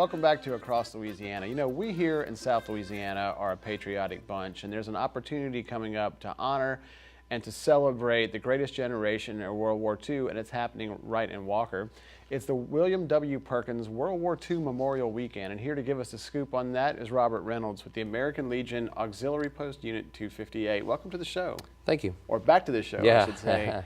Welcome back to Across Louisiana. You know, we here in South Louisiana are a patriotic bunch, and there's an opportunity coming up to honor and to celebrate the greatest generation in World War II, and it's happening right in Walker. It's the William W. Perkins World War II Memorial Weekend, and here to give us a scoop on that is Robert Reynolds with the American Legion Auxiliary Post Unit 258. Welcome to the show. Thank you. Or back to the show, yeah. I should say.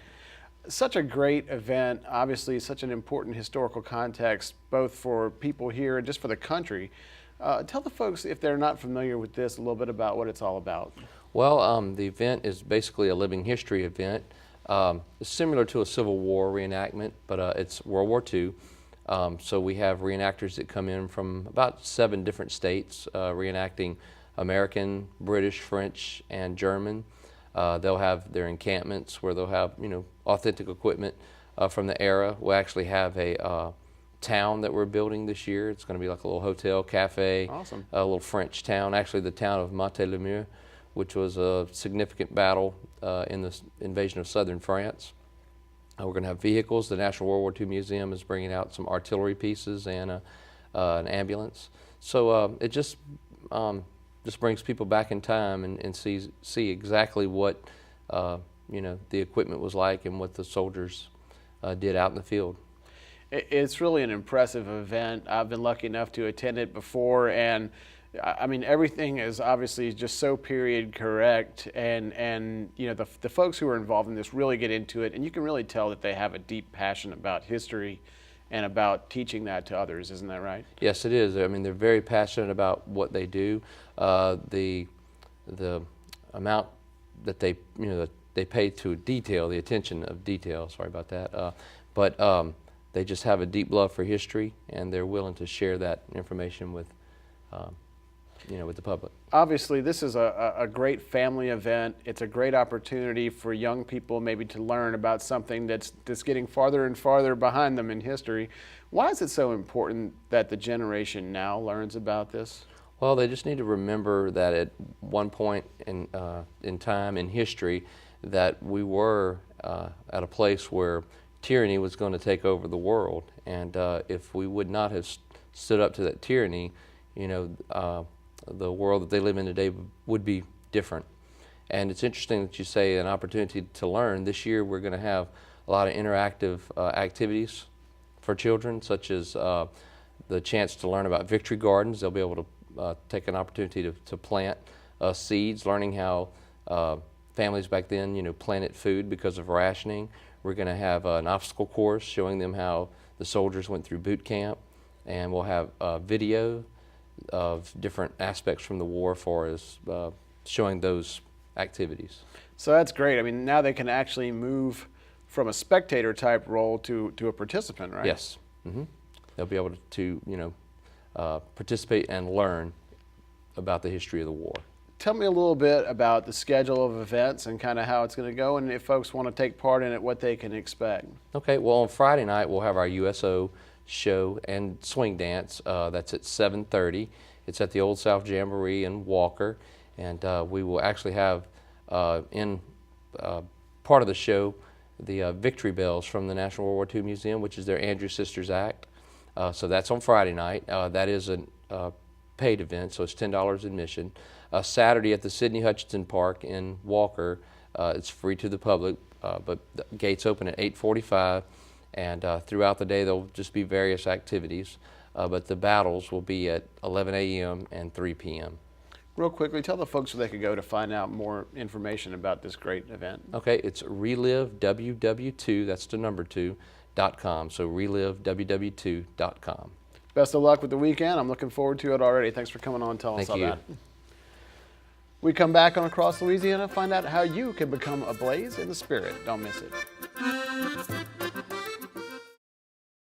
Such a great event, obviously such an important historical context, both for people here and just for the country. Tell the folks, if they're not familiar with this, a little bit about what it's all about. Well, the event is basically a living history event. It's similar to a Civil War reenactment, but it's World War II. So we have reenactors that come in from about 7 different states, reenacting American, British, French, and German. They'll have their encampments where they'll have, authentic equipment from the era. We'll actually have a town that we're building this year. It's going to be like a little hotel, cafe, awesome. A little French town, actually the town of Montelimar, which was a significant battle in the invasion of southern France. We're going to have vehicles. The National World War II Museum is bringing out some artillery pieces and an ambulance. So it just brings people back in time and see exactly what the equipment was like and what the soldiers did out in the field. It's really an impressive event. I've been lucky enough to attend it before, and I mean, everything is obviously just so period correct, and the folks who are involved in this really get into it, and you can really tell that they have a deep passion about history and about teaching that to others. Isn't that right? Yes, it is. I mean, they're very passionate about what they do. The amount that they pay to detail, the attention of detail. Sorry about that. But they just have a deep love for history, and they're willing to share that information with with the public. Obviously, this is a great family event. It's a great opportunity for young people maybe to learn about something that's getting farther and farther behind them in history. Why is it so important that the generation now learns about this? Well, they just need to remember that at one point in time in history that we were at a place where tyranny was going to take over the world, and if we would not have stood up to that tyranny, the world that they live in today would be different. And it's interesting that you say an opportunity to learn. This year we're going to have a lot of interactive activities for children, such as the chance to learn about victory gardens. They'll be able to take an opportunity to plant seeds, learning how families back then planted food because of rationing. We're going to have an obstacle course showing them how the soldiers went through boot camp, and we'll have video of different aspects from the war for us, showing those activities. So that's great. I mean, now they can actually move from a spectator type role to a participant, right? Yes. Mm-hmm. They'll be able to participate and learn about the history of the war. Tell me a little bit about the schedule of events and kind of how it's going to go, and if folks want to take part in it, what they can expect. Okay. Well, on Friday night we'll have our USO show and swing dance. That's at 7:30. It's at the Old South Jamboree in Walker, and we will actually have in part of the show the victory bells from the National World War II Museum, which is their Andrew Sisters Act. So that's on Friday night. That is a paid event, so it's $10 admission. Saturday at the Sidney Hutchinson Park in Walker, it's free to the public, but the gates open at 8:45. And throughout the day, there'll just be various activities, but the battles will be at 11 a.m. and 3 p.m. Real quickly, tell the folks where they could go to find out more information about this great event. Okay, it's reliveww2, that's the number 2.com. So reliveww2.com. Best of luck with the weekend. I'm looking forward to it already. Thanks for coming on and telling us all that. We come back on Across Louisiana, find out how you can become a blaze in the spirit. Don't miss it.